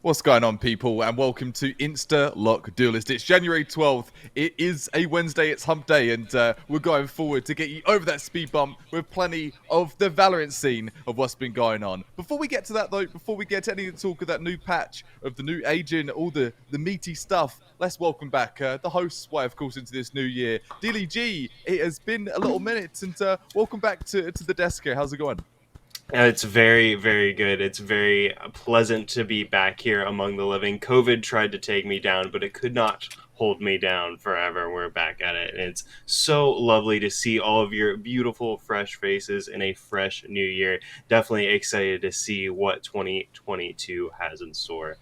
What's going on, people, and welcome to Instalock Duelist. It's January 12th. It is a Wednesday, it's hump day, and we're going forward to get you over that speed bump with plenty of the VALORANT scene of what's been going on. Before we get to that, though, before we get to any talk of that new patch, of the new agent, all the meaty stuff, let's welcome back the hosts, why, of course, into this new year. Dilly G, it has been a little minute, and welcome back to the desk here. How's it going? It's very, very good. It's very pleasant to be back here among the living. COVID tried to take me down, but it could not hold me down forever. We're back at it. And it's so lovely to see all of your beautiful, fresh faces in a fresh new year. Definitely excited to see what 2022 has in store.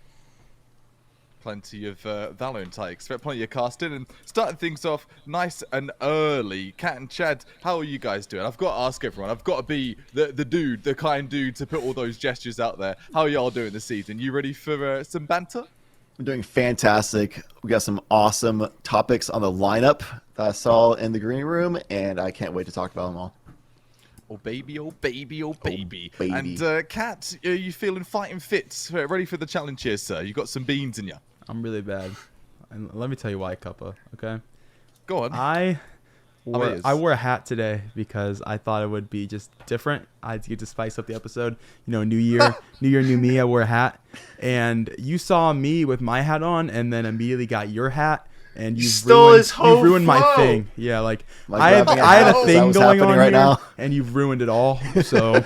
Plenty of VALORANT, I expect plenty of casting, and starting things off nice and early. Kat and Chad, how are you guys doing? I've got to ask everyone. I've got to be the dude, the kind dude to put all those gestures out there. How are y'all doing this evening? You ready for some banter? I'm doing fantastic. We got some awesome topics on the lineup that I saw in the green room, and I can't wait to talk about them all. Oh baby, oh baby, oh baby. Oh, baby. And Kat, are you feeling fighting fit? Ready for the challenge here, sir? You got some beans in you. I'm really bad. And let me tell you why, Cuppa, okay? Go on. I wore a hat today because I thought it would be just different. I had to get to spice up the episode. You know, new year, new me. I wore a hat. And you saw me with my hat on and then immediately got your hat. And you ruined my thing. Yeah, like I had a thing going on right now, and you've ruined it all. So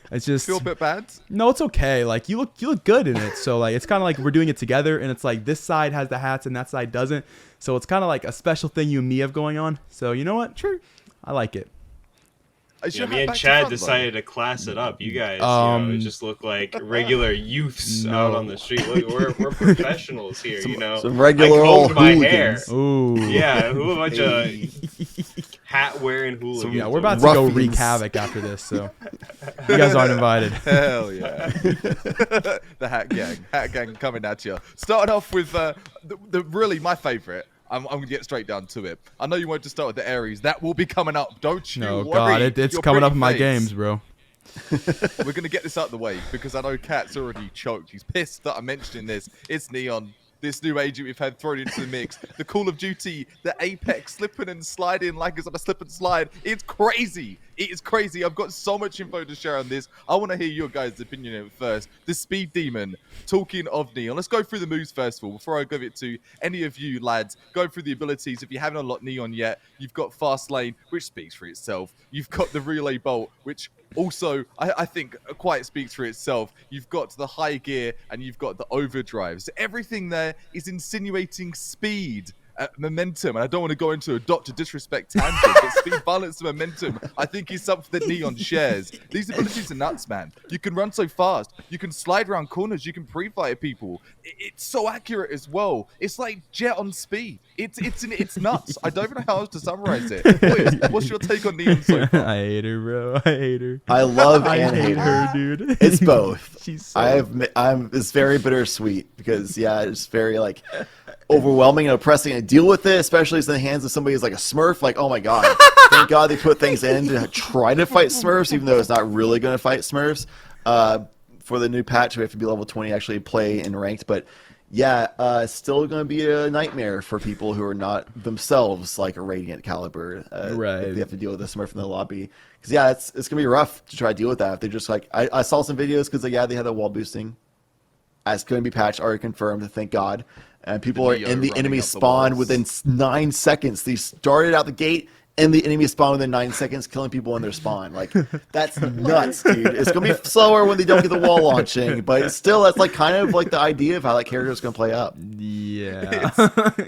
it's just feel a bit bad. No, it's okay. Like you look good in it. So like it's kind of like we're doing it together, and it's like this side has the hats and that side doesn't. So it's kind of like a special thing you and me have going on. So you know what? Sure, I like it. Me and Chad decided to class it up. You guys, just look like regular youths out on the street. Look, we're professionals here. Some regular old my hooligans. hair. Ooh, yeah, who a bunch of hat wearing hooligans. Yeah, we're about to go wreak havoc after this. So you guys aren't invited. Hell yeah, the hat gang coming at you. Starting off with the really my favorite. I'm going to get straight down to it. I know you wanted to start with the Aries. That will be coming up. Don't you worry. God, it's coming up in my games, bro. We're going to get this out of the way because I know Kat's already choked. He's pissed that I'm mentioning this. It's Neon, this new agent we've had thrown into the mix. The Call of Duty, the Apex slipping and sliding like it's on a slip and slide. It's crazy. It is crazy. I've got so much info to share on this. I want to hear your guys' opinion of it first. The Speed Demon, talking of Neon. Let's go through the moves first of all, before I give it to any of you lads. Go through the abilities. If you haven't unlocked Neon yet, you've got Fast Lane, which speaks for itself. You've got the Relay Bolt, which also, I think, quite speaks for itself. You've got the high gear, and you've got the overdrive. So everything there is insinuating speed. Momentum, and I don't want to go into a Dr. Disrespect tangent, but speed, balance, and momentum, I think is something that Neon shares. These abilities are nuts, man. You can run so fast. You can slide around corners. You can pre-fire people. It's so accurate as well. It's like Jet on speed. It's nuts. I don't even know how else to summarize it. Boys, what's your take on Neon so far? I hate her, bro. I hate her. I love I and hate her, dude. It's both. She's so... It's very bittersweet because it's very like overwhelming and oppressing to deal with it, especially in the hands of somebody who's like a Smurf. Like, oh my god, thank God they put things in to try to fight Smurfs, even though it's not really going to fight Smurfs. For the new patch, we have to be level 20 actually play in ranked, but yeah, it's still going to be a nightmare for people who are not themselves like a Radiant caliber. Right. If they have to deal with a Smurf in the lobby. Because yeah, it's going to be rough to try to deal with that. If they're just like, I saw some videos because they had the wall boosting. It's going to be patched, already confirmed, thank God. And people are in the enemy spawn within 9 seconds. They started out the gate in the enemy spawn within 9 seconds, killing people in their spawn. Like, that's nuts, dude. It's going to be slower when they don't get the wall launching, but still, that's like kind of like the idea of how that character is going to play up. Yeah.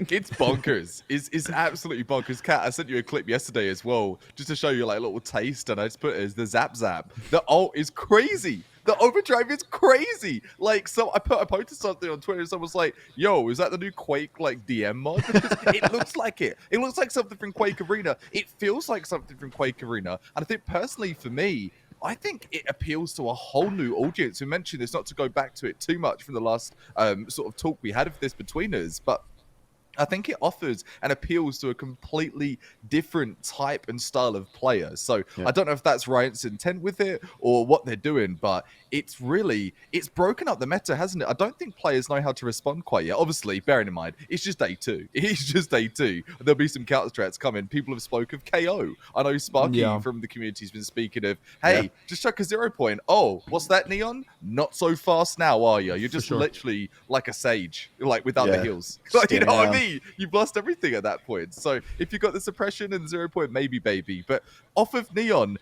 It's bonkers. It's absolutely bonkers. Kat, I sent you a clip yesterday as well, just to show you like a little taste, and I just put it as the Zap Zap. The ult is crazy. The overdrive is crazy. Like, so I posted something on Twitter and someone was like, yo, is that the new Quake, like, DM mod? It looks like it. It looks like something from Quake Arena. It feels like something from Quake Arena. And I think, personally, for me, I think it appeals to a whole new audience. We mentioned this, not to go back to it too much from the last sort of talk we had of this between us, but I think it offers and appeals to a completely different type and style of player. So I don't know if that's Riot's intent with it or what they're doing, but it's broken up the meta, hasn't it? I don't think players know how to respond quite yet. Obviously, bearing in mind, it's just day 2. It's just day 2. There'll be some counter strats coming. People have spoke of KO. I know Sparky from the community has been speaking of, hey, just chuck a 0 point. Oh, what's that, Neon? Not so fast now, are you? You're just literally like a sage, like without the heals. Like, you know what I mean? You've lost everything at that point. So if you've got the suppression and 0 point, maybe baby. But off of Neon,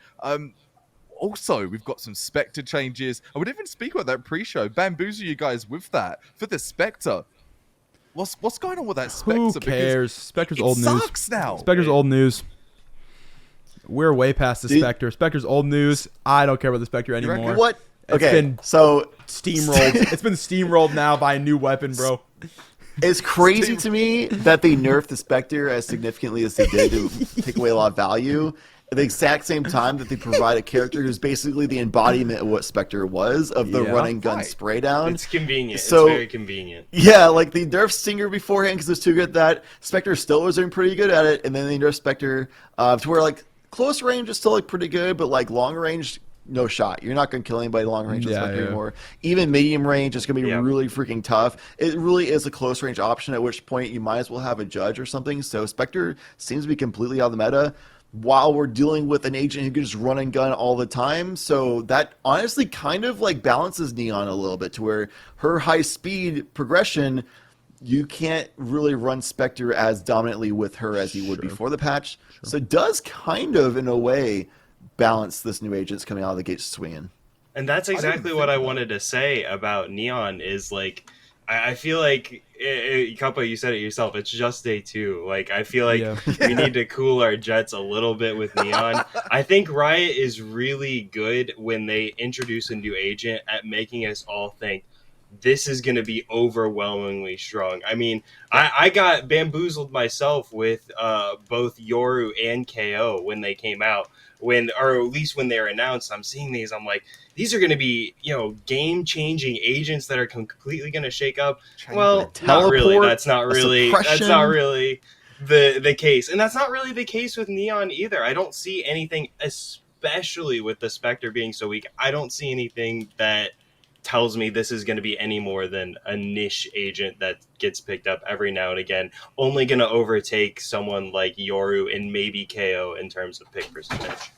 also we've got some Spectre changes. I would even speak about that pre-show. Bamboozle you guys with that for the Spectre. What's going on with that Spectre? Who cares? Spectre's old news. Sucks now. Spectre's old news. We're way past the Spectre. Spectre's old news. I don't care about the Spectre anymore. What? It's been steamrolled. It's been steamrolled now by a new weapon, bro. It's crazy to me that they nerfed the Spectre as significantly as they did to take away a lot of value at the exact same time that they provide a character who's basically the embodiment of what Spectre was, of the running gun spray down. It's convenient. So, it's very convenient. Yeah, like they nerfed Stinger beforehand because it was too good at that. Spectre still was doing pretty good at it, and then they nerfed Spectre to where like close range is still like pretty good, but like long range, no shot. You're not going to kill anybody long range anymore. Even medium range is going to be really freaking tough. It really is a close range option, at which point you might as well have a judge or something. So Spectre seems to be completely out of the meta while we're dealing with an agent who can just run and gun all the time. So that honestly kind of like balances Neon a little bit to where her high speed progression, you can't really run Spectre as dominantly with her as you would before the patch. So it does kind of, in a way, balance this new agent's coming out of the gate swinging. And that's exactly what I wanted to say about Neon is like, I feel like, Kappa, you said it yourself, it's just day 2. Like, I feel like we need to cool our jets a little bit with Neon. I think Riot is really good when they introduce a new agent at making us all think, this is going to be overwhelmingly strong. I mean, I got bamboozled myself with both Yoru and KO when they came out. Or at least when they're announced, I'm seeing these. I'm like, these are going to be, game-changing agents that are completely going to shake up. Well, not really. That's not really the case, and that's not really the case with Neon either. I don't see anything, especially with the Spectre being so weak. I don't see anything that tells me this is going to be any more than a niche agent that gets picked up every now and again, only going to overtake someone like Yoru and maybe KO in terms of pick percentage.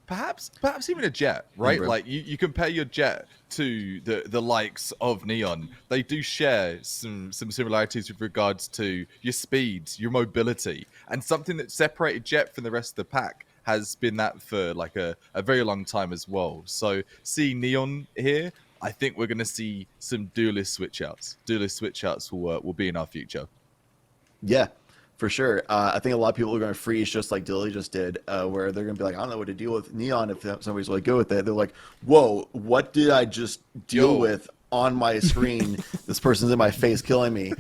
Perhaps even a Jet, right? Like you compare your Jet to the likes of Neon. They do share some similarities with regards to your speed, your mobility, and something that separated Jet from the rest of the pack has been that for like a very long time as well. So see Neon here, I think we're going to see some duelist switch outs. Duelist switch outs will be in our future. Yeah, for sure. I think a lot of people are going to freeze just like Dilly just did, where they're going to be like, I don't know what to deal with Neon if somebody's really good with it. They're like, whoa, what did I just deal with on my screen? This person's in my face killing me.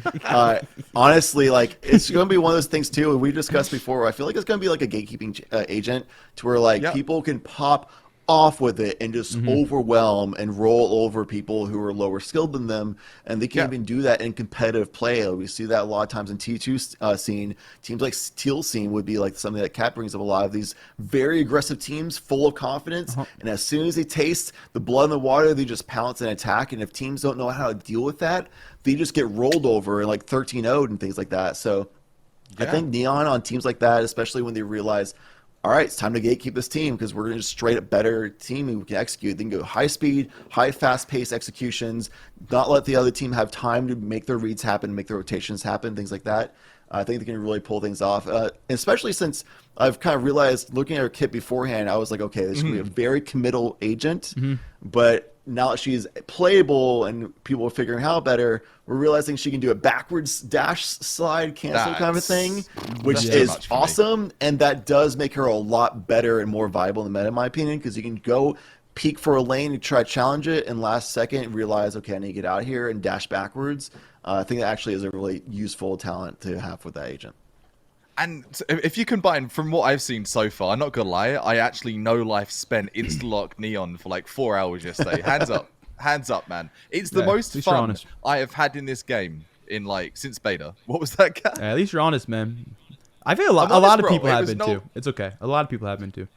Honestly, like it's going to be one of those things too, we discussed before, where I feel like it's going to be like a gatekeeping agent to where like people can pop off with it and just overwhelm and roll over people who are lower skilled than them, and they can even do that in competitive play. We see that a lot of times in T2 scene. Teams like Steel Scene would be like something that Cat brings up a lot of these very aggressive teams full of confidence, and as soon as they taste the blood in the water, they just pounce and attack, and if teams don't know how to deal with that, they just get rolled over and like 13-0'd and things like that. So I think Neon on teams like that, especially when they realize, all right, it's time to gatekeep this team because we're just straight up better team and we can execute. They can go high speed, high fast paced executions, not let the other team have time to make their reads happen, make their rotations happen, things like that. I think they can really pull things off, especially since I've kind of realized looking at her kit beforehand, I was like, okay, this is going to be a very committal agent, but now that she's playable and people are figuring out better, we're realizing she can do a backwards dash slide cancel kind of a thing, which is awesome. And that does make her a lot better and more viable in the meta, in my opinion, because you can go peek for a lane and try to challenge it, and last second realize, okay, I need to get out of here and dash backwards. I think that actually is a really useful talent to have with that agent. And if you combine, from what I've seen so far, I'm not gonna lie, I actually no life spent Instalock Neon for like 4 hours yesterday. Hands up, man. It's the most fun I have had in this game in like since beta. What was that, Cat? At least you're honest, man. I think a lot of people have been too. It's okay. A lot of people have been too.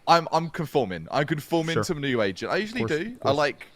I'm conforming. I'm conforming Sure. to a new agent. I usually do. I like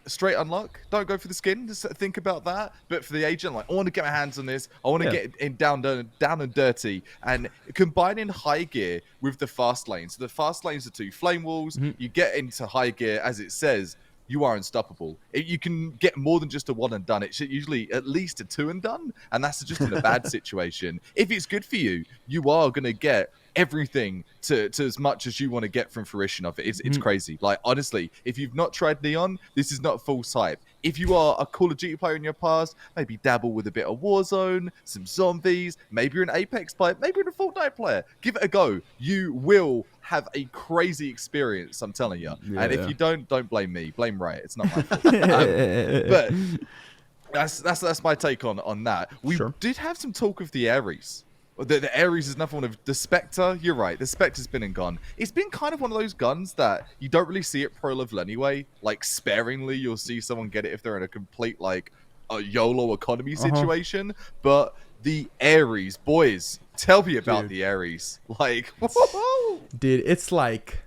straight unlock. Don't go for the skin. Just think about that. But for the agent, like I want to get my hands on this. I want to get it down and dirty. And combining high gear with the fast lanes. So the fast lanes are 2 flame walls. You get into high gear, as it says, you are unstoppable. You can get more than just a 1 and done. It's usually at least a 2 and done. And that's just in a bad situation. If it's good for you, you are going to get everything to as much as you want to get from fruition of it. It's crazy. Like, honestly, if you've not tried Neon, this is not full hype. If you are a Call of Duty player in your past, maybe dabble with a bit of Warzone, some zombies, maybe you're an Apex player, maybe you're a Fortnite player. Give it a go. You will have a crazy experience, I'm telling you. And if you don't blame me. Blame Riot. It's not my fault. But that's my take on that. We did have some talk of the Ares. The Ares is another one of the Spectre. You're right. The Spectre's been and gone. It's been kind of one of those guns that you don't really see at pro level anyway. Like sparingly, you'll see someone get it if they're in a complete like a YOLO economy situation. But the Ares, boys, tell me about the Ares. Like, dude, it's like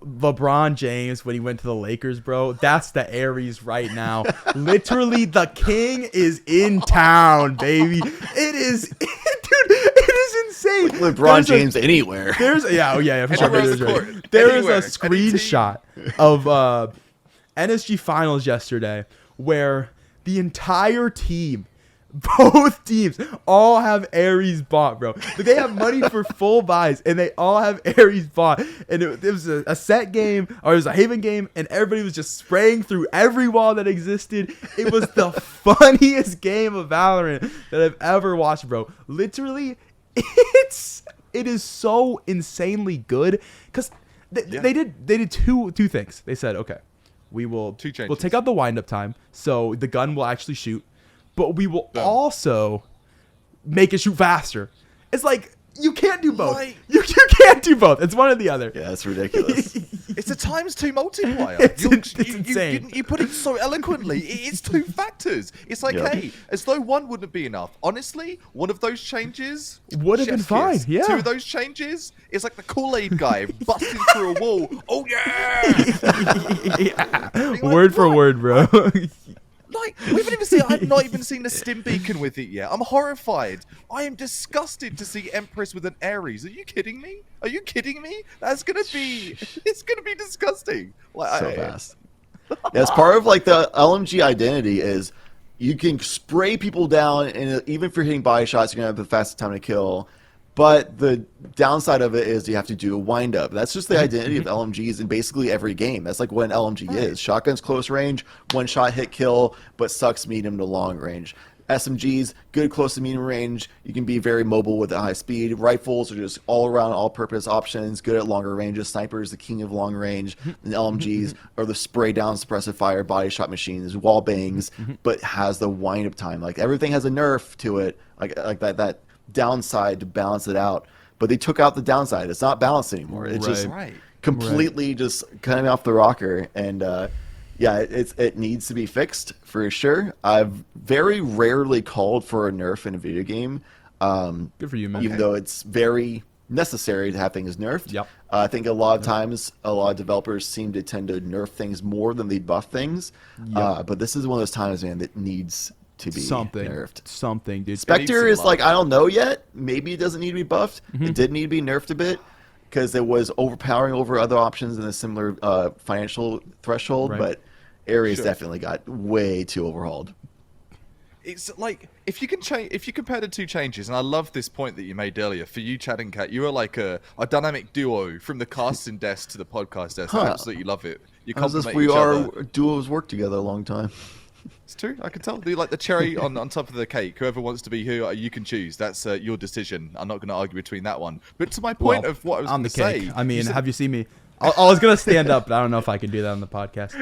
LeBron James when he went to the Lakers, bro. That's the Ares right now. Literally, the king is in town, baby. It is. Dude, it is insane. LeBron James anywhere. For sure. There's a screenshot of NSG Finals yesterday where the entire team, both teams, all have Ares bought, bro. They have money for full buys, and they all have Ares bought. And it was a set game, or it was a Haven game, and everybody was just spraying through every wall that existed. It was the funniest game of Valorant that I've ever watched, bro. Literally, it is so insanely good because they did two things. They said, okay, we'll take out the wind up time, so the gun will actually shoot. But we will also make it shoot faster. It's like, you can't do both. You can't do both. It's one or the other. Yeah, it's ridiculous. It's a ×2 multiplier. It's insane. You put it so eloquently. It's 2 factors. It's like, hey, as though one wouldn't be enough. Honestly, one of those changes would have been fine. Yeah. 2 of those changes, it's like the Kool-Aid guy busting through a wall. Oh, yeah. Word for word, bro. Like, I've not even seen the stim beacon with it yet. I'm horrified. I am disgusted to see Empress with an Ares. Are you kidding me? It's gonna be disgusting. Like, so fast. As part of like the LMG identity is you can spray people down, and even if you're hitting body shots, you're gonna have the fastest time to kill. But the downside of it is you have to do a wind up. That's just the identity of LMGs in basically every game. That's like what an LMG is. Shotgun's close range, 1-shot hit kill, but sucks medium to long range. SMGs, good close to medium range. You can be very mobile with a high speed. Rifles are just all around, all purpose options, good at longer ranges. Snipers, the king of long range. And LMGs are the spray down suppressive fire body shot machines, wall bangs, but has the wind up time. Like everything has a nerf to it, like that downside to balance it out, but they took out the downside. It's not balanced anymore. It's just completely just cutting off the rocker, and it needs to be fixed for sure. I've very rarely called for a nerf in a video game. Good for you, man. Even though it's very necessary to have things nerfed. Yep. I think a lot of times a lot of developers seem to tend to nerf things more than they buff things. But this is one of those times, man, that needs to be nerfed. Something, dude. Spectre is like, I don't know yet. Maybe it doesn't need to be buffed. It did need to be nerfed a bit because it was overpowering over other options in a similar financial threshold. But Ares definitely got way too overhauled. It's like if you compare the 2 changes, and I love this point that you made earlier. For you, Chad and Kat, you are like a dynamic duo from the casting desk to the podcast desk. I absolutely love it. You compliment each other. Duos worked together a long time. It's true. I can tell. Do like the cherry on top of the cake. Whoever wants to be who, you can choose. That's your decision. I'm not going to argue between that one. But to my point of what I was going to say, I mean, have you seen me? I was going to stand up, but I don't know if I can do that on the podcast.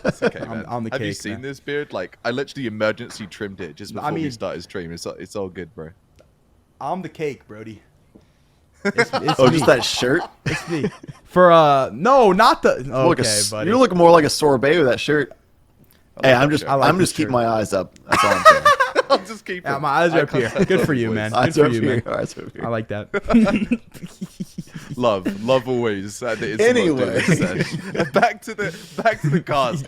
It's okay, man. I'm the cake. Have you seen this beard? Like, I literally emergency trimmed it just before we started stream. It's all good, bro. I'm the cake, Brody. It's me. Just that shirt? It's me. For no, not the. Okay, buddy. You look more like a sorbet with that shirt. Hey, I'm just keeping my eyes up. That's all I'm saying. I'll just keep it. My eyes are up here. Good for you, man. Good for you, man. I like that. love always. Anyway, back to the cars.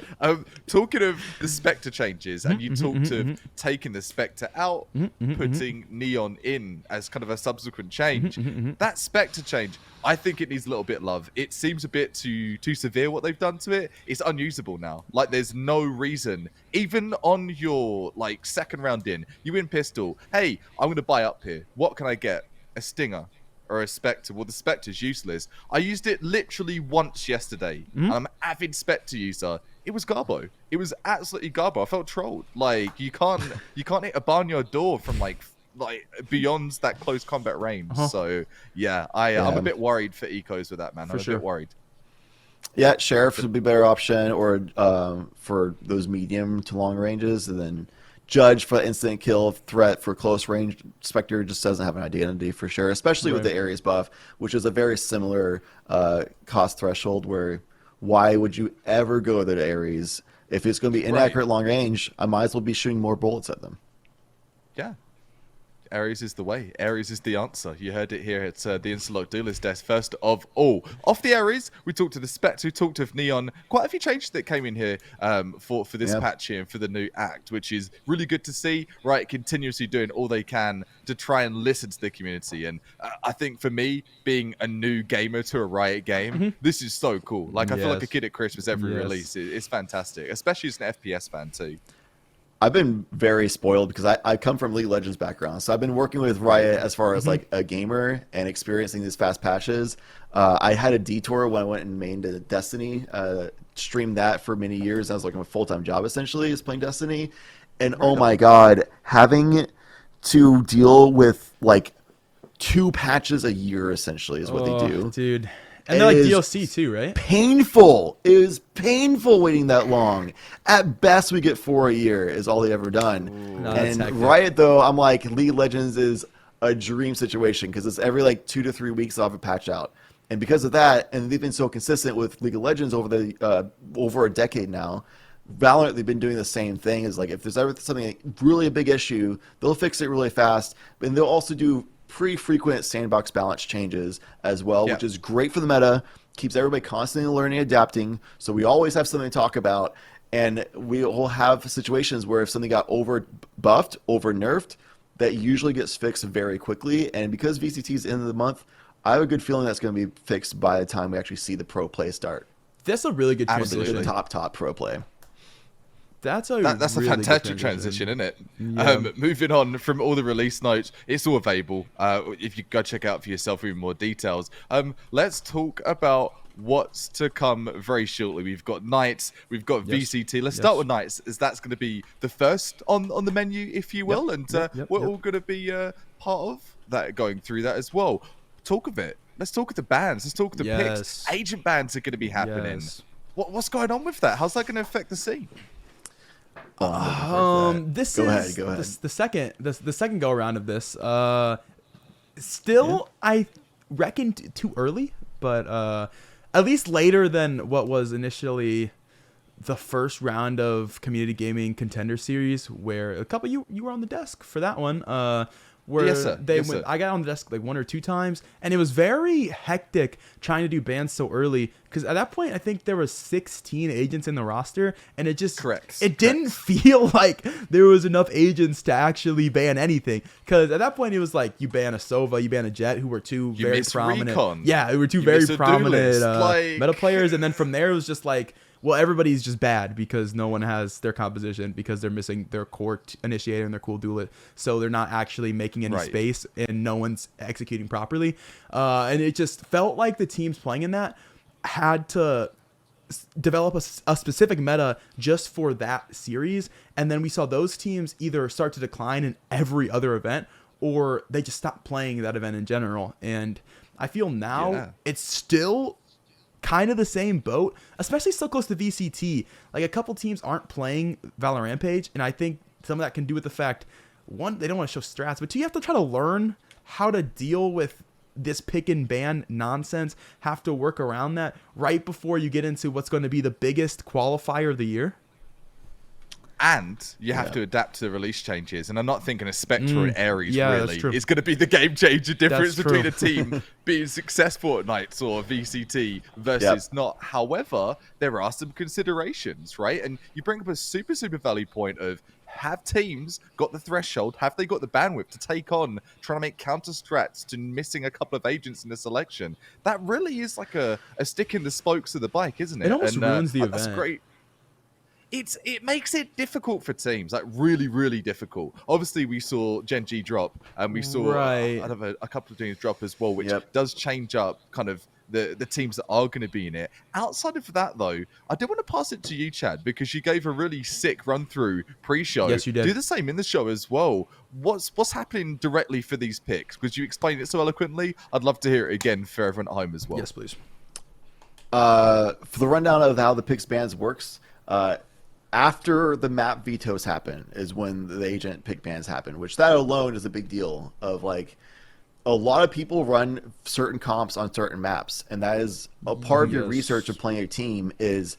Talking of the spectre changes, and you talked of taking the spectre out, putting Neon in as kind of a subsequent change. That spectre change, I think it needs a little bit of love. It seems a bit too severe what they've done to it. It's unusable now. Like, there's no reason. Even on your like second round in, you win pistol. Hey, I'm gonna buy up here. What can I get? A stinger or a spectre? Well, the spectre's useless. I used it literally once yesterday. I'm an avid spectre user. It was garbo. It was absolutely garbo. I felt trolled. Like, you can't hit a barnyard door from like beyond that close combat range. So yeah, I'm a bit worried for ecos with that, man. I'm a bit worried. Yeah, sheriff would be a better option, or for those medium to long ranges, and then judge for instant kill threat for close range. Spectre just doesn't have an identity for sure, especially with the Ares buff, which is a very similar cost threshold. Where why would you ever go to the Ares if it's going to be inaccurate long range? I might as well be shooting more bullets at them. Yeah. Ares is the way. Ares is the answer. You heard it here. It's the Instalock Duelist desk. First of all, off the Ares, we talked to the Spectre, we talked of Neon. Quite a few changes that came in here for this patch here and for the new act, which is really good to see. Riot continuously doing all they can to try and listen to the community. And I think for me, being a new gamer to a Riot game, this is so cool. Like, I feel like a kid at Christmas every release. It's fantastic, especially as an FPS fan too. I've been very spoiled because I come from League of Legends background. So I've been working with Riot as far as like a gamer and experiencing these fast patches. I had a detour when I went and mained Destiny, streamed that for many years. I was like a full-time job essentially, is playing Destiny. And oh my God, having to deal with like 2 patches a year essentially is what they do. Dude. And they're like DLC too, right? Painful. It is painful waiting that long. At best, we get 4 a year is all they ever done. No, and Riot, though, I'm like, League of Legends is a dream situation because it's every like 2 to 3 weeks off a patch out. And because of that, and they've been so consistent with League of Legends over a decade now, VALORANT, they've been doing the same thing. Is like if there's ever something like really a big issue, they'll fix it really fast. And they'll also do pretty frequent sandbox balance changes as well, which is great for the meta, keeps everybody constantly learning, adapting, so we always have something to talk about, and we will have situations where if something got over buffed, over nerfed, that usually gets fixed very quickly, and because VCT is end of the month, I have a good feeling that's going to be fixed by the time we actually see the pro play start. That's a really good transition. The top pro play. That's a really fantastic transition, isn't it? Yeah. Moving on from all the release notes, it's all available. If you go check out for yourself even more details. Let's talk about what's to come very shortly. We've got Knights, we've got VCT. Let's start with Knights, as that's going to be the first on the menu, if you will, and we're all going to be part of that, going through that as well. Talk of it. Let's talk of the bans. Let's talk of the picks. Agent bans are going to be happening. What's going on with that? How's that going to affect the scene? This go is ahead. The second go around of this. Still, I reckon too early, but at least later than what was initially the first round of Community Gaming Contender Series, where a couple you were on the desk for that one. Where I got on the desk like 1 or 2 times, and it was very hectic trying to do bans so early, because at that point I think there was 16 agents in the roster, and it just didn't feel like there was enough agents to actually ban anything, because at that point it was like you ban a Sova, you ban a Jet, who were two very prominent who were two very prominent meta players, and then from there it was just like, well, everybody's just bad because no one has their composition, because they're missing their core initiator and their cool duelist, so they're not actually making any space, and no one's executing properly. And it just felt like the teams playing in that had to develop a specific meta just for that series, and then we saw those teams either start to decline in every other event, or they just stopped playing that event in general. And I feel now it's still kind of the same boat, especially so close to VCT. Like, a couple teams aren't playing ValoRAMPAGE, and I think some of that can do with the fact, one, they don't want to show strats, but two, you have to try to learn how to deal with this pick and ban nonsense, have to work around that right before you get into what's going to be the biggest qualifier of the year. And you have to adapt to the release changes. And I'm not thinking a Spectre and Ares really that's true. is going to be the game changer difference That's between true. a team being successful at Knights or VCT versus not. However, there are some considerations, right? And you bring up a super, super valid point of, have teams got the threshold? Have they got the bandwidth to take on trying to make counter strats to missing a couple of agents in the selection? That really is like a stick in the spokes of the bike, isn't it? It almost ruins the event. That's great. It makes it difficult for teams, like really, really difficult. Obviously, we saw Gen G drop, and we saw a couple of teams drop as well, which does change up kind of the teams that are going to be in it. Outside of that, though, I did want to pass it to you, Chad, because you gave a really sick run-through pre-show. Yes, you did. Do the same in the show as well. What's happening directly for these picks? Because you explained it so eloquently. I'd love to hear it again for everyone at home as well. Yes, please. For the rundown of how the picks bans works, after the map vetoes happen is when the agent pick bans happen, which that alone is a big deal. Of like, a lot of people run certain comps on certain maps, and that is a part of your research of playing a team is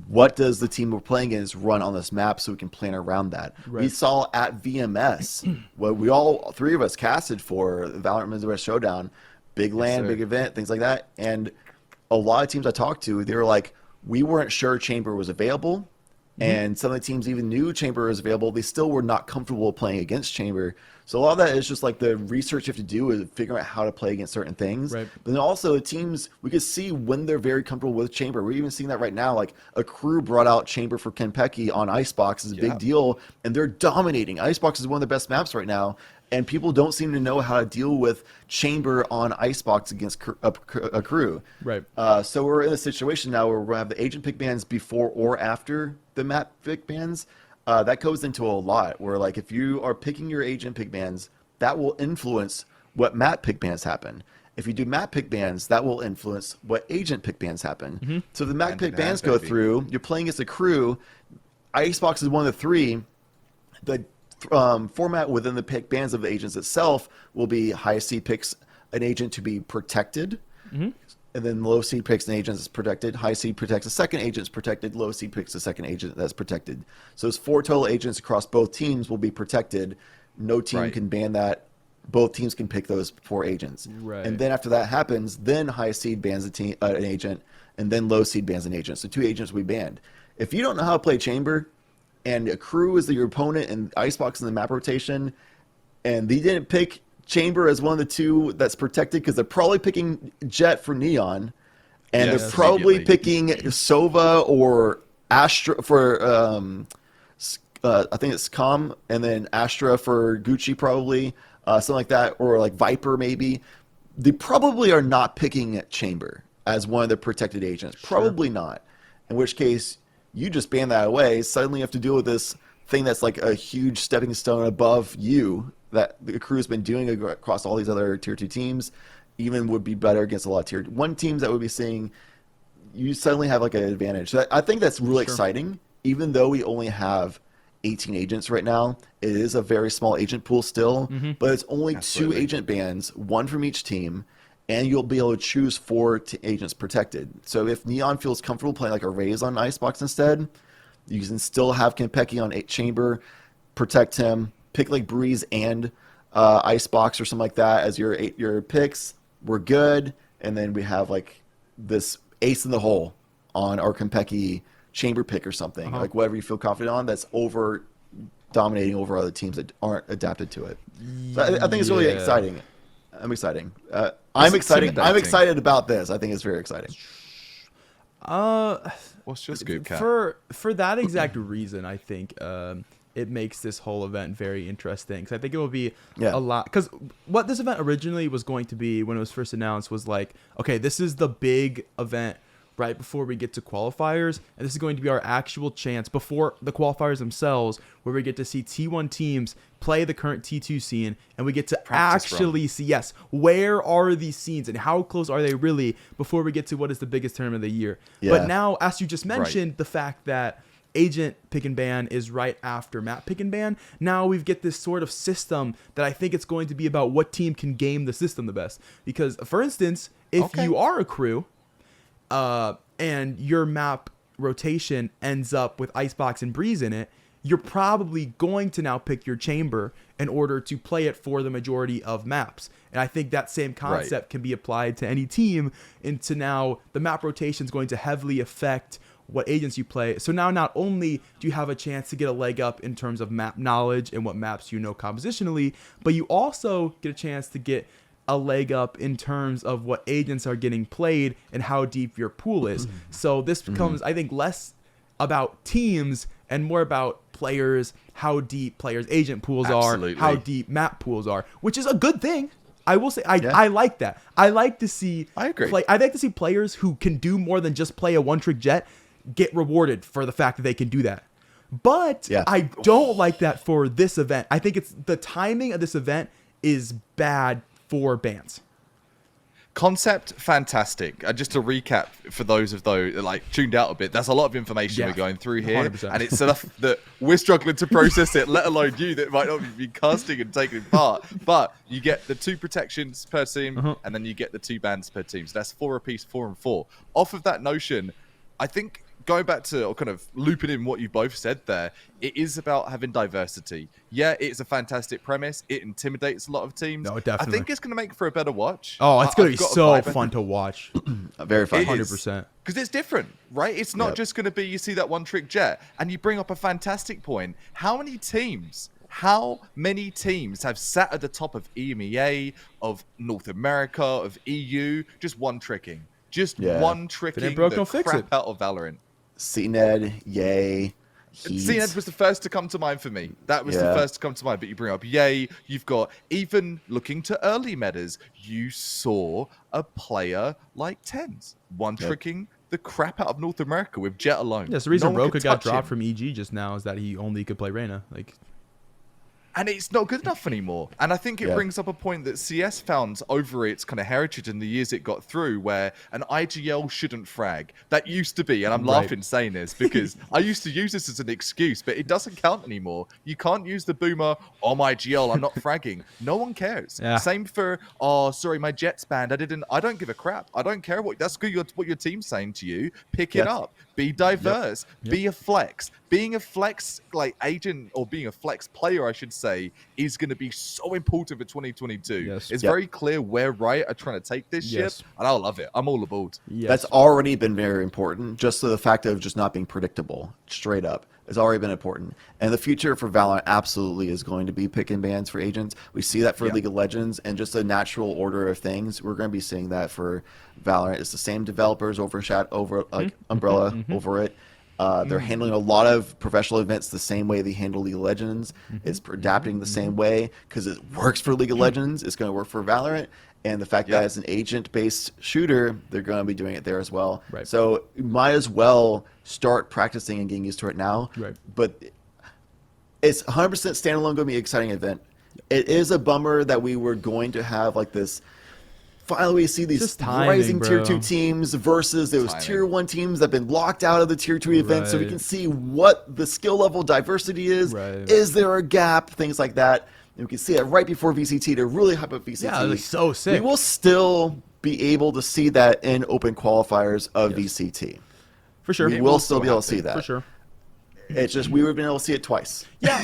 what does the team we're playing against run on this map so we can plan around that. We saw at VMS, what we all three of us casted for the VALORANT Midwest Showdown, big LAN, big event, things like that. And a lot of teams I talked to, they were like, we weren't sure Chamber was available. And some of the teams even knew Chamber was available. They still were not comfortable playing against Chamber. So a lot of that is just like the research you have to do is figuring out how to play against certain things. But then also teams, we could see when they're very comfortable with Chamber. We're even seeing that right now. Like a crew brought out Chamber for Kenpeki on Icebox is a big deal. And they're dominating. Icebox is one of the best maps right now. And people don't seem to know how to deal with Chamber on Icebox against a crew. So we're in a situation now where we'll have the agent pick bans before or after the map pick bans. That goes into a lot where, like, if you are picking your agent pick bans, that will influence what map pick bans happen. If you do map pick bans, that will influence what agent pick bans happen. So the map pick bans go through, you're playing as a crew. Icebox is one of the three. The format within the pick bans of the agents itself will be high seed picks an agent to be protected. And then low seed picks an agent that's protected. High seed protects a second agent that's protected. Low seed picks a second agent that's protected. So those 4 total agents across both teams will be protected. No team can ban that. Both teams can pick those 4 agents. And then after that happens, then high seed bans an agent, and then low seed bans an agent. So 2 agents will be banned. If you don't know how to play Chamber, and a crew is your opponent, and Icebox in the map rotation, and they didn't pick Chamber as one of the 2 that's protected because they're probably picking Jet for Neon, and they're probably picking Sova or Astra for I think it's Com, and then Astra for Gucci probably, something like that, or like Viper maybe. They probably are not picking Chamber as one of the protected agents. Probably not. In which case, you just ban that away. Suddenly you have to deal with this thing that's like a huge stepping stone above you that the crew's been doing across all these other tier 2 teams. Even would be better against a lot of tier 1 teams that would be seeing. You suddenly have like an advantage. So I think that's really exciting. Even though we only have 18 agents right now, it is a very small agent pool still, but it's only 2 agent bans, 1 from each team, and you'll be able to choose 4 agents protected. So if Neon feels comfortable playing like a Raze on Icebox instead, you can still have Kenpeki on 8 Chamber, protect him, pick like Breeze and Icebox or something like that as your picks. We're good, and then we have like this ace in the hole on our Kenpeki Chamber pick or something, like whatever you feel confident on, that's over dominating over other teams that aren't adapted to it. So I think it's really exciting. I'm excited about this. I think it's very exciting. What's your scoop, Kat? For that exact reason, I think it makes this whole event very interesting. Because I think it will be a lot. Because what this event originally was going to be when it was first announced was like, okay, this is the big event right before we get to qualifiers, and this is going to be our actual chance before the qualifiers themselves, where we get to see T1 teams play the current T2 scene, and we get to actually see, where are these scenes and how close are they really before we get to what is the biggest tournament of the year. But now, as you just mentioned, the fact that agent pick and ban is right after map pick and ban, now we get this sort of system that I think it's going to be about what team can game the system the best. Because, for instance, if you are a crew, and your map rotation ends up with Icebox and Breeze in it, you're probably going to now pick your chamber in order to play it for the majority of maps. And I think that same concept can be applied to any team into now the map rotation is going to heavily affect what agents you play. So now not only do you have a chance to get a leg up in terms of map knowledge and what maps you know compositionally, but you also get a chance to get a leg up in terms of what agents are getting played and how deep your pool is. So this becomes, I think, less about teams and more about players, how deep players' agent pools are, how deep map pools are, which is a good thing. I will say I like that. I like to see I agree. I like to see players who can do more than just play a one-trick jet get rewarded for the fact that they can do that. But I don't like that for this event. I think it's the timing of this event is bad for bans. Concept, fantastic. Just to recap for those of those like tuned out a bit, that's a lot of information we're going through here, 100%. and it's enough that we're struggling to process it, let alone you that might not be casting and taking part. But you get the 2 protections per team, and then you get the 2 bans per team. So that's 4 apiece, 4 and 4. Off of that notion, I think going back to or kind of looping in what you both said there, it is about having diversity. Yeah, it's a fantastic premise. It intimidates a lot of teams. No, definitely. I think it's going to make for a better watch. Oh, it's going to be so fun to watch. Very fun. 100%. Because it's different, right? It's not just going to be you see that one-trick jet. And you bring up a fantastic point. How many teams have sat at the top of EMEA, of North America, of EU, just one-tricking? Just one-tricking the crap out of Valorant. CNED, Yay, Heat. CNED was the first to come to mind for me. That was the first to come to mind. But you bring up Yay. You've got, even looking to early metas, you saw a player like Tens one-tricking the crap out of North America with Jet alone. Yes, the reason Roka got dropped from EG just now is that he only could play Reyna. And it's not good enough anymore. And I think it brings up a point that CS found over its kind of heritage in the years it got through, where an IGL shouldn't frag. That used to be, and I'm laughing saying this because I used to use this as an excuse, but it doesn't count anymore. You can't use the boomer, oh, my GL, I'm not fragging. No one cares. Same for, oh, sorry, my Jet's banned. I don't give a crap. I don't care that's good. What your team's saying to you. Pick it up. Be diverse. Be a flex. Being a flex like agent, or being a flex player, I should say, is going to be so important for 2022. It's very clear where Riot are trying to take this ship, and I love it. I'm all aboard. That's already been very important. Just the fact of just not being predictable, straight up, has already been important. And the future for Valorant absolutely is going to be pick and bans for agents. We see that for League of Legends, and just a natural order of things. We're going to be seeing that for Valorant. It's the same developers Umbrella over it. They're handling a lot of professional events the same way they handle League of Legends. It's adapting the same way because it works for League of Legends. It's going to work for Valorant. And the fact that it's an agent-based shooter, they're going to be doing it there as well. So you might as well start practicing and getting used to it now. But it's 100% standalone going to be an exciting event. It is a bummer that we were going to have like this. Finally, we see these rising tier 2 teams versus those tier 1 teams that have been locked out of the tier 2 events, so we can see what the skill level diversity is. Is there a gap? Things like that. And we can see it right before VCT to really hype up VCT. Yeah, it was so sick. We will still be able to see that in open qualifiers of VCT. For sure. We will still be able to see that. For sure. It's just we would have been able to see it twice. Yeah,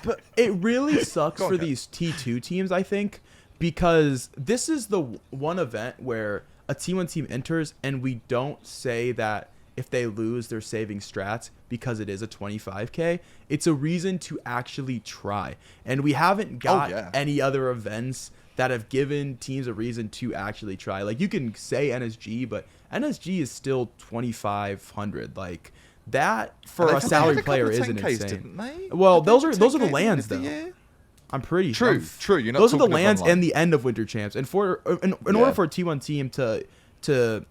but it really sucks for these T2 teams, I think, because this is the one event where a T1 team enters and we don't say that if they lose, they're saving strats because it is a 25K. It's a reason to actually try. And we haven't got any other events that have given teams a reason to actually try. Like, you can say NSG, but NSG is still 2,500. Like, that for a salary player isn't insane. Well, those are the lands, though. I'm pretty true. You're not those are the lands and the end of Winter Champs. And in order for a T1 team to do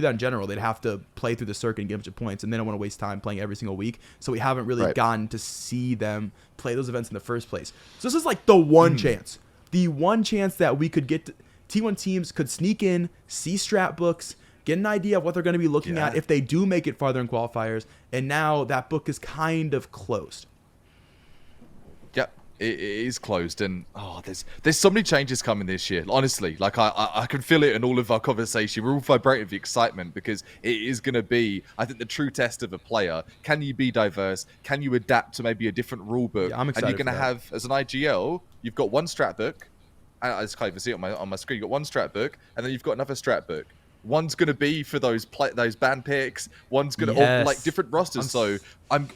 that in general, they'd have to play through the circuit and get a bunch of points, and they don't want to waste time playing every single week. So we haven't really gotten to see them play those events in the first place. So this is like the one chance. The one chance that we could get T1 teams could sneak in, see strat books, get an idea of what they're going to be looking at if they do make it farther in qualifiers, and now that book is kind of closed. it is closed, and there's so many changes coming this year. Honestly, like I can feel it in all of our conversation. We're all vibrating with excitement because it is going to be, I think, the true test of a player. Can you be diverse? Can you adapt to maybe a different rule book? Yeah, I'm excited. And you're going to have, as an IGL, you've got one strat book. I just can't even see it on my screen. You've got one strat book, and then you've got another strat book. One's going to be for those ban picks. One's going to like different rosters.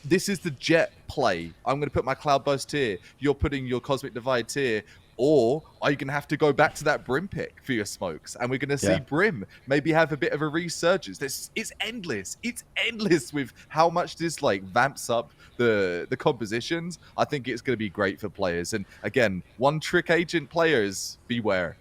This is the Jet play. I'm going to put my Cloud Burst tier. You're putting your Cosmic Divide tier. Or are you going to have to go back to that Brim pick for your smokes? And we're going to see Brim maybe have a bit of a resurgence. It's endless. It's endless with how much this like vamps up the compositions. I think it's going to be great for players. And again, one trick agent players, beware.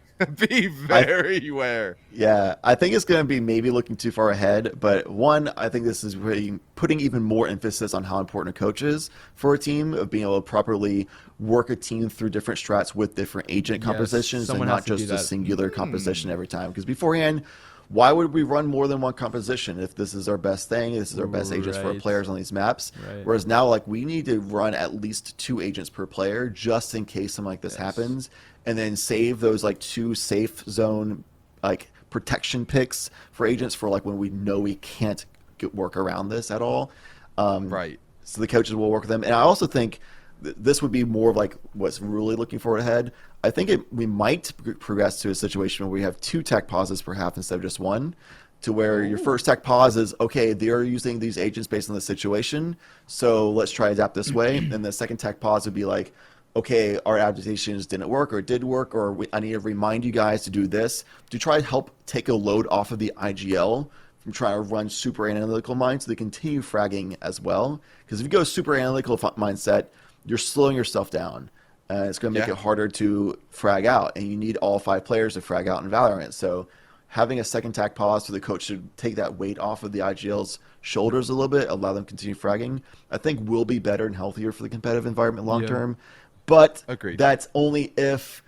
Be very aware. Yeah, I think it's going to be maybe looking too far ahead, but one, I think this is really putting even more emphasis on how important a coach is for a team, of being able to properly work a team through different strats with different agent compositions and not just a singular composition every time. Because beforehand, why would we run more than one composition if this is our best thing, this is our best agents for our players on these maps? Whereas now, like, we need to run at least 2 agents per player just in case something like this happens, and then save those like 2 safe zone like protection picks for agents for like when we know we can't work around this at all. So the coaches will work with them. And I also think this would be more of like what's really looking forward ahead. I think we might progress to a situation where we have 2 tech pauses per half instead of just 1, to where your first tech pause is, okay, they're using these agents based on the situation, so let's try adapt this way. And the second tech pause would be like, okay, our adaptations didn't work, or it did work, or I need to remind you guys to do this, to try to help take a load off of the IGL from trying to run super analytical minds so they continue fragging as well. Because if you go super analytical mindset, you're slowing yourself down. It's going to make it harder to frag out, and you need all 5 players to frag out in Valorant. So having a second tack pause for the coach to take that weight off of the IGL's shoulders a little bit, allow them to continue fragging, I think will be better and healthier for the competitive environment long term. But that's only if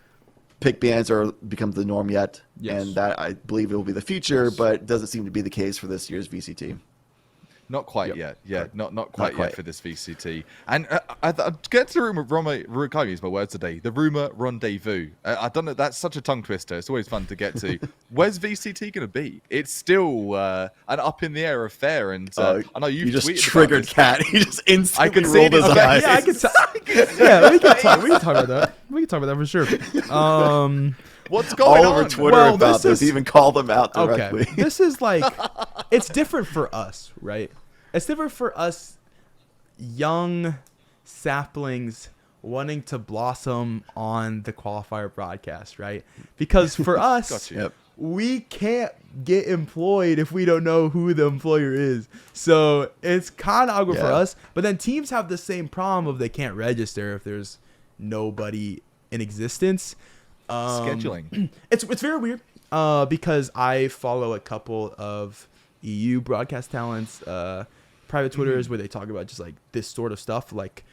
pick bans become the norm yet, and that I believe it will be the future, but doesn't seem to be the case for this year's VCT. Not quite yet. Yeah, not quite yet for this VCT. And I get to the rumor, I can't use my words today, the rumor rendezvous. I don't know, that's such a tongue twister. It's always fun to get to. Where's VCT going to be? It's still an up in the air affair. And I know you just triggered Cat. He just instantly rolled his eyes. Yeah, I can yeah, we can talk about that. We can talk about that for sure. What's going on? All over Twitter about this, even call them out directly. Okay. This is like, it's different for us, right? It's different for us young saplings wanting to blossom on the qualifier broadcast, right? Because for us, we can't get employed if we don't know who the employer is. So it's kind of awkward for us. But then teams have the same problem of they can't register if there's nobody in existence. Scheduling. It's very weird because I follow a couple of EU broadcast talents, private Twitters where they talk about just like this sort of stuff, like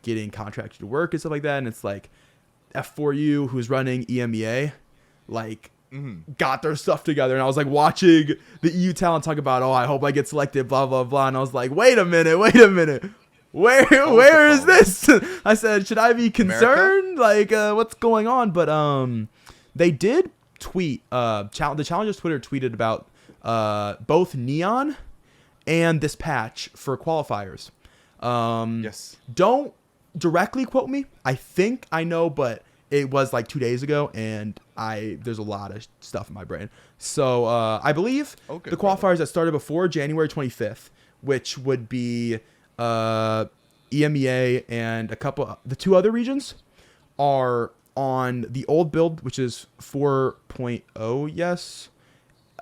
getting contracted to work and stuff like that. And it's like F4U, who's running EMEA, like got their stuff together. And I was like watching the EU talent talk about, oh, I hope I get selected, blah, blah, blah. And I was like, wait a minute. Where is this? I said, should I be concerned? America? Like, what's going on? But they did tweet. The Challengers Twitter tweeted about both Neon and this patch for qualifiers. Don't directly quote me. I think I know, but it was like 2 days ago, and there's a lot of stuff in my brain. So I believe the qualifiers that started before January 25th, which would be EMEA and the 2 other regions, are on the old build, which is 4.0. Yes,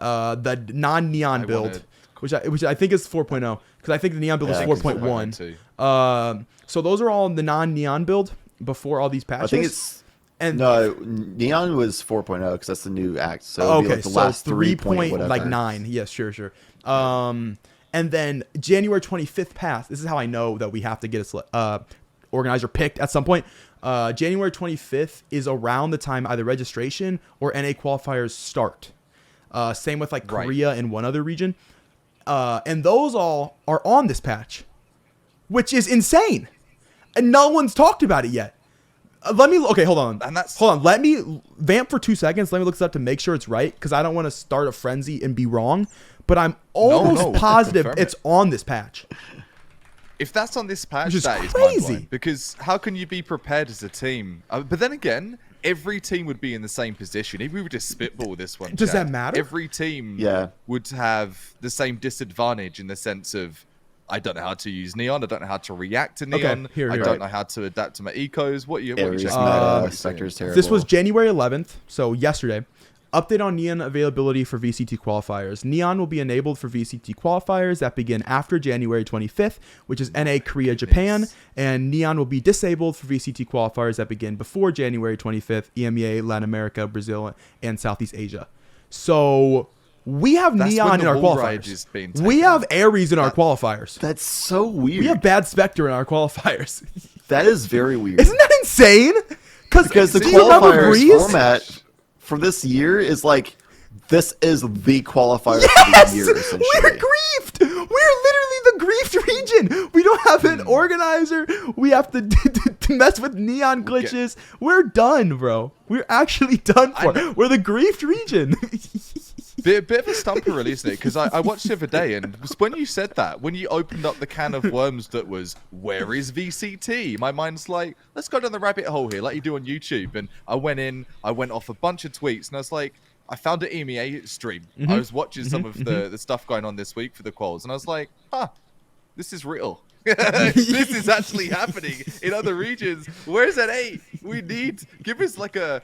the non-neon build, which I think is 4.0, because I think the neon build is 4.1. So those are all in the non-neon build before all these patches. I think neon was 4.0 because that's the new act. So it'll be like the last 3.9. Yes, sure. And then January 25th pass. This is how I know that we have to get a organizer picked at some point. January 25th is around the time either registration or NA qualifiers start. Same with like Korea and one other region. And those all are on this patch, which is insane. And no one's talked about it yet. Hold on. Let me vamp for 2 seconds. Let me look this up to make sure it's right, because I don't want to start a frenzy and be wrong. But I'm almost positive it's on this patch. If that's on this patch, that is crazy. mind-blowing, because how can you be prepared as a team? But then again, every team would be in the same position. If we were to spitball this one, does that matter? Every team would have the same disadvantage in the sense of, I don't know how to use Neon. I don't know how to react to Neon. I don't know how to adapt to my ecos. What are you checking? Spectre is terrible. This was January 11th, so yesterday. Update on Neon availability for VCT qualifiers. Neon will be enabled for VCT qualifiers that begin after January 25th, which is NA Korea, Japan, and Neon will be disabled for VCT qualifiers that begin before January 25th, EMEA, Latin America, Brazil, and Southeast Asia. So we have Neon in our qualifiers. We have Ares in our qualifiers. That's so weird. We have Bad Spectre in our qualifiers. That is very weird. Isn't that insane? Because the qualifiers format for this year is like, this is the qualifier for the year, essentially. We're griefed. We're literally the griefed region. We don't have an organizer. We have to mess with Neon glitches. We're done, bro. We're actually done for. We're the griefed region. Bit of a stumper really, isn't it? Because I watched the other day, and when you said that, when you opened up the can of worms that was, where is VCT? My mind's like, let's go down the rabbit hole here, like you do on YouTube. And I went off a bunch of tweets, and I was like, I found an EMEA stream. I was watching some of the stuff going on this week for the quals, and I was like, this is real. This is actually happening in other regions. Where's NA? We need, give us like the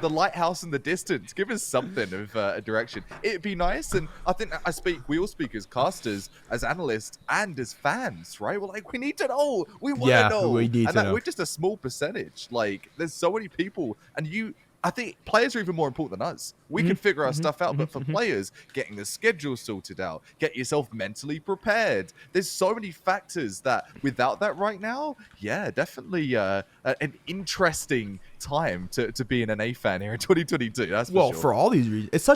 lighthouse in the distance. Give us something of a direction. It'd be nice, and I think we all speak as casters, as analysts, and as fans, right? We're like, we need to know. We want to know. We need to know. We're just a small percentage. Like, there's so many people, and I think players are even more important than us. We can figure our stuff out, but for players, getting the schedule sorted out, get yourself mentally prepared. There's so many factors that without that right now, definitely an interesting time to be an NA fan here in 2022. That's for sure. For all these reasons, it's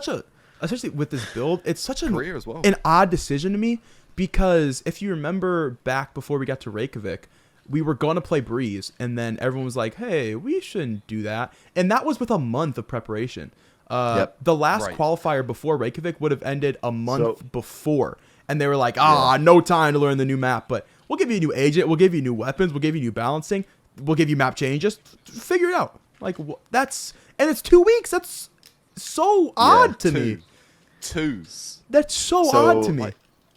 especially with this build, it's such career as well. An odd decision to me, because if you remember back before we got to Reykjavik, we were going to play Breeze, and then everyone was like, hey, we shouldn't do that. And that was with a month of preparation. The last qualifier before Reykjavik would have ended a month before. And they were like, no time to learn the new map. But we'll give you a new agent. We'll give you new weapons. We'll give you new balancing. We'll give you map changes. Figure it out. Like, and it's 2 weeks. That's so odd to me. That's so odd to me.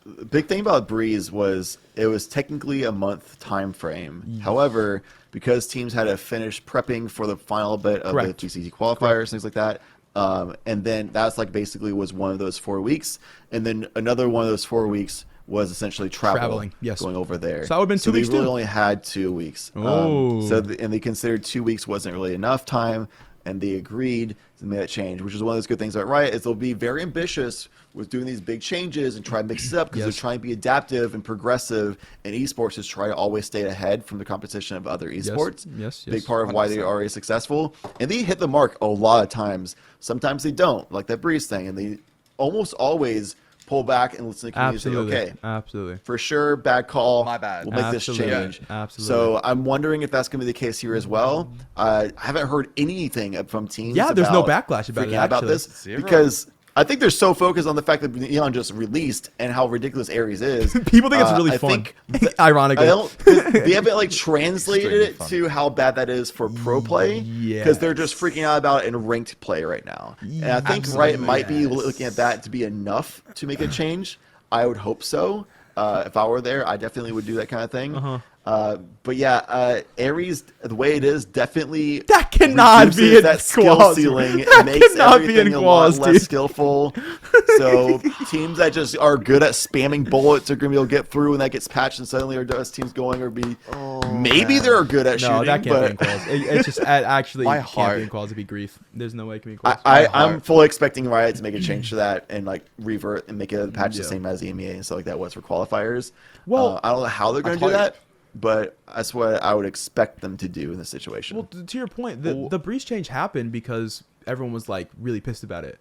The big thing about Breeze was it was technically a month time frame. However, because teams had to finish prepping for the final bit of the GCT qualifiers, things like that, and then that's like basically was one of those 4 weeks, and then another one of those 4 weeks was essentially traveling, going over there. So that would have been 2 weeks. They really only had 2 weeks. And they considered 2 weeks wasn't really enough time, and they agreed to make that change, which is one of those good things about Riot, is they'll be very ambitious with doing these big changes and try to mix it up, because they're trying to be adaptive and progressive, and esports is try to always stay ahead from the competition of other esports. Big part of 100%. Why they are already successful. And they hit the mark a lot of times. Sometimes they don't, like that Breeze thing, and they almost always pull back and listen to the community and say, absolutely. For sure, bad call. My bad. We'll make this change. Absolutely. So I'm wondering if that's going to be the case here as well. I haven't heard anything from teams. There's no backlash about it, about this. Because I think they're so focused on the fact that Neon just released and how ridiculous Ares is. People think it's really fun. Ironically. They haven't translated it to how bad that is for pro play, because they're just freaking out about it in ranked play right now. And I think Riot might be looking at that to be enough to make a change. I would hope so. If I were there, I definitely would do that kind of thing. But Ares, the way it is, definitely that cannot be in that skill ceiling. It makes everything a lot less skillful. So teams that just are good at spamming bullets are going to be able to get through, and that gets patched, and suddenly our Dust teams going or be maybe they're good at shooting. No, that can't be in quals. It's just actually can't be in quals to be grief. There's no way it can be in quals. I'm fully expecting Riot to make a change to that and revert and make a patch the same as EMEA and stuff like that was for qualifiers. Well, I don't know how they're going to do that, but that's what I would expect them to do in this situation. Well, to your point, the Breeze change happened because everyone was really pissed about it.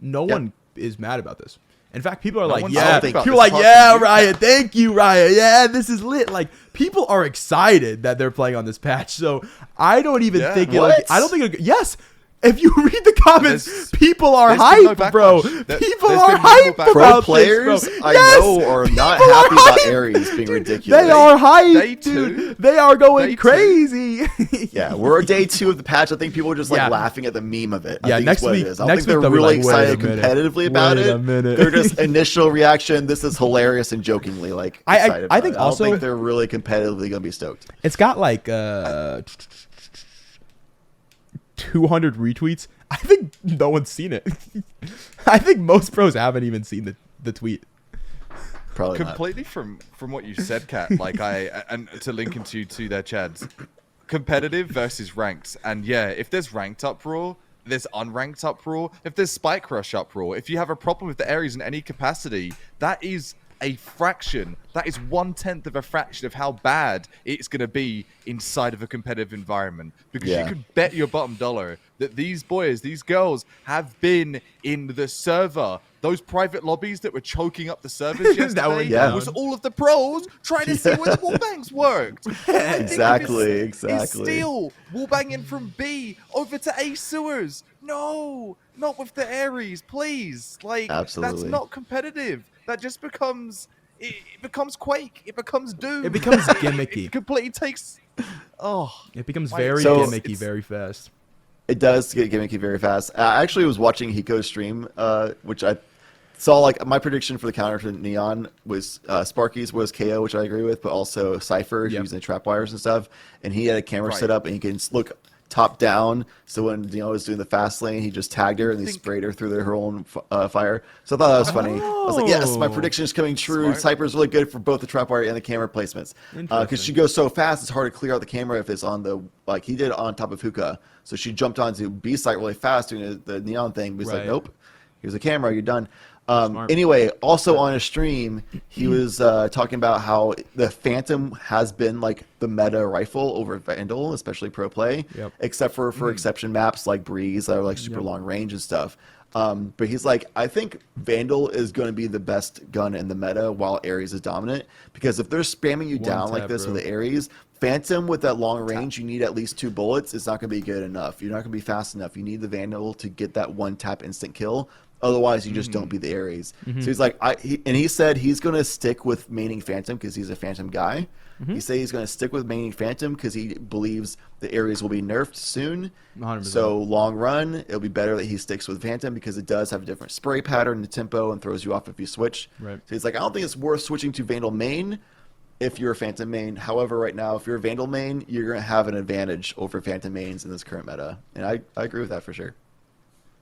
No one is mad about this. In fact, people are No like, one's yeah, talking about people are this like, apart yeah, from you, Riot, thank you, Riot. Yeah, this is lit. Like, people are excited that they're playing on this patch. So I don't even Yeah. think What? I don't think it'll, yes. If you read the comments, There's- people are there's been no hyped, bro. backlash. People There's are been minimal hyped backlash. Pro about players, this, bro. I Yes, know, are not people happy are about hyped. Ares being Dude, ridiculous. They are hyped, Day dude. two. They are going Day two. crazy. Yeah, we're day 2 of the patch. I think people are just like Yeah. laughing at the meme of it. I Yeah, think next it's what week- it is. I don't next think they're week they'll be really like, wait a excited minute. competitively about Wait it. a minute. They're just initial reaction. This is hilarious and jokingly like I excited. About think it. also- I don't think they're really competitively gonna be stoked. It's got like 200 retweets. I think no one's seen it. I think most pros haven't even seen the tweet. Probably not. Completely from what you said, Kat. Like and to link into to their chads, competitive versus ranked, and yeah, if there's ranked uproar, there's unranked uproar. If there's spike rush uproar, if you have a problem with the Ares in any capacity, that is a fraction. That is 1/10 of a fraction of how bad it's going to be inside of a competitive environment. Because you can bet your bottom dollar that these boys, these girls, have been in the server. Those private lobbies that were choking up the servers yesterday yeah. was all of the pros trying to see where the wallbangs worked. Exactly, It's exactly. still wallbanging from B over to A sewers. No, not with the Ares, please. Like, Absolutely. that's not competitive. That just becomes, it becomes Quake. It becomes Doom. It becomes gimmicky. It completely takes, It becomes Like, very so gimmicky it's- very fast. It does get gimmicky very fast. I actually was watching Hiko's stream, which I saw. Like my prediction for the counter to Neon was Sparky's was KO, which I agree with, but also Cypher using trap wires and stuff. And he had a camera set up, and he can look top down. So when was doing the fast lane, he just tagged her and he sprayed her through her own fire. So I thought that was funny. I was like, yes, my prediction is coming true. Smart. Cypher's really good for both the trap wire and the camera placements because she goes so fast. It's hard to clear out the camera if it's on the like he did on top of Hookah. So she jumped onto B site really fast doing the neon thing. But he's like, nope, here's a camera, you're done. Anyway, also on a stream, he was talking about how the Phantom has been like the meta rifle over Vandal, especially pro play, except for exception maps like Breeze that are like super long range and stuff. But he's like, I think Vandal is going to be the best gun in the meta while Ares is dominant, because if they're spamming you down like this with the Ares, Phantom with that long range, you need at least 2 bullets. It's not going to be good enough. You're not going to be fast enough. You need the Vandal to get that one tap instant kill. Otherwise, you just don't beat the Ares. So he's like, he said he's going to stick with maining Phantom because he's a Phantom guy. He said he's going to stick with maining Phantom because he believes the Ares will be nerfed soon. 100%. So long run, it'll be better that he sticks with Phantom because it does have a different spray pattern and tempo and throws you off if you switch. Right. So he's like, I don't think it's worth switching to Vandal main if you're a Phantom main. However, right now, if you're a Vandal main, you're going to have an advantage over Phantom mains in this current meta. And I agree with that for sure.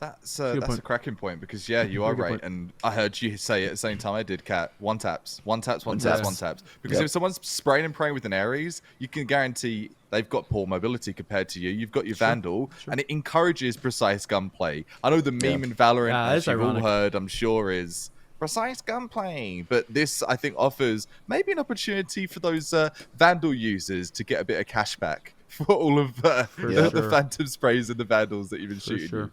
That's a cracking point because you are right, and I heard you say it at the same time I did, Kat. One taps. Because if someone's spraying and praying with an Ares, you can guarantee they've got poor mobility compared to you. You've got your Vandal, and it encourages precise gunplay. I know the meme in VALORANT, as you've all heard, I'm sure, is precise gunplay, but this I think offers maybe an opportunity for those Vandal users to get a bit of cash back for all of the Phantom sprays and the Vandals that you've been shooting.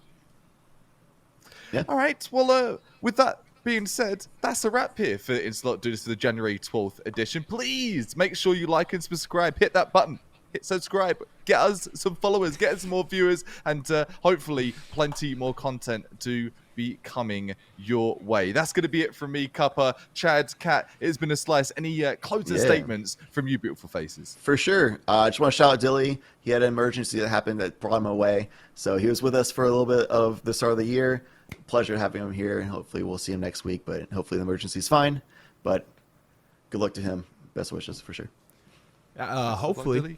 Yeah. All right. Well, with that being said, that's a wrap here for Instalock Duelist for the January 12th edition. Please make sure you like and subscribe. Hit that button. Hit subscribe. Get us some followers. Get us some more viewers. And hopefully plenty more content to be coming your way. That's going to be it from me, Cuppa, Chad, Kat. It's been a slice. Any closing statements from you beautiful faces? For sure. I just want to shout out Dilly. He had an emergency that happened that brought him away. So he was with us for a little bit of the start of the year. Pleasure having him here, and hopefully we'll see him next week, but hopefully the emergency's fine. But good luck to him. Best wishes for sure. Hopefully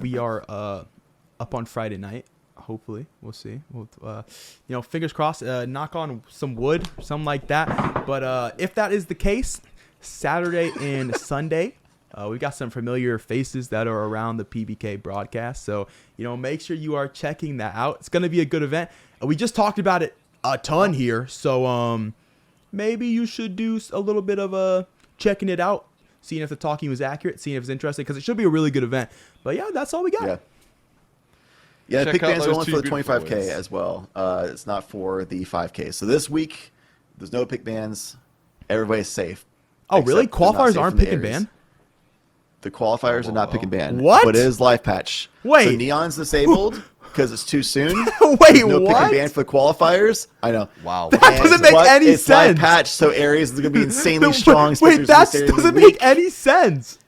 we are up on Friday night. Hopefully we'll see. We'll, fingers crossed, knock on some wood, something like that. But if that is the case, Saturday and Sunday, we got some familiar faces that are around the PBK broadcast. So, make sure you are checking that out. It's going to be a good event. We just talked about it a ton here. So, maybe you should do a little bit of checking it out, seeing if the talking was accurate, seeing if it's interesting, because it should be a really good event. But yeah, that's all we got. Yeah, the pick bands are only for the 25K as well. It's not for the 5K. So this week, There's no pick bans. Everybody's safe. Oh, really? Except they're not Qualifiers safe aren't from the pick and Ares. ban? The qualifiers are not pick and ban. What? But it is live patch. Wait. So Neon's disabled because it's too soon. Wait, No pick what? and ban for the qualifiers. I know. Wow. That doesn't make But any it's sense. live patch, so Ares is going to be insanely Wait, strong. Wait, Spectre's that insanely doesn't weak. make any sense.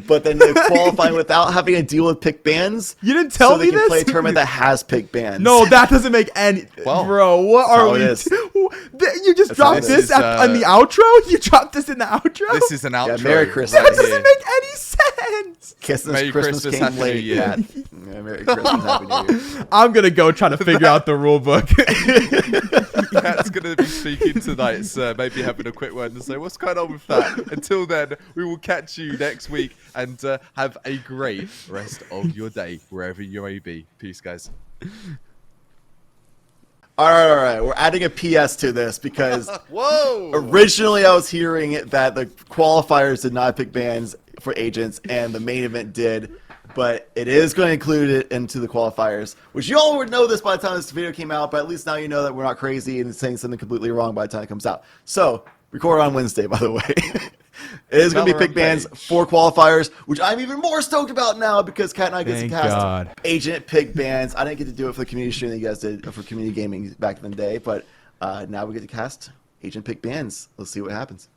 But then they're qualifying without having to deal with pick bans. You didn't tell so me they can this? play a tournament that has pick bans. No, that doesn't make any. Well, bro, what are how we? it is. You just That's how dropped it this is. in the outro. You dropped this in the outro. This is an outro. Merry Christmas. That right doesn't here. make any sense. Christmas, Merry Christmas, came Happy New late. Year. Yeah, Merry Christmas, Happy New Year. I'm gonna go try to figure out the rule book. Cat's going to be speaking tonight, so maybe having a quick word and say, what's going on with that? Until then, we will catch you next week and have a great rest of your day, wherever you may be. Peace, guys. All right. We're adding a PS to this because Whoa! originally I was hearing that the qualifiers did not pick bans for agents and the main event did. But it is going to include it into the qualifiers, which you all would know this by the time this video came out, but at least now you know that we're not crazy and saying something completely wrong by the time it comes out. So, record on Wednesday, by the way. It is going to be pick bans for qualifiers, which I'm even more stoked about now because Kat and I get to cast agent pick bans. I didn't get to do it for the community stream that you guys did for community gaming back in the day, but now we get to cast agent pick bans. Let's see what happens.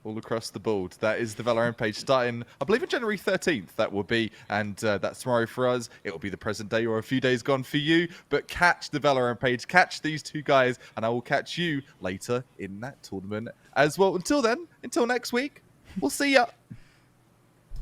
All across the board. That is the ValoRANT page starting, I believe, on January 13th. That will be, and that's tomorrow for us. It will be the present day or a few days gone for you. But catch the ValoRANT page, catch these two guys, and I will catch you later in that tournament as well. Until then, until next week, we'll see ya.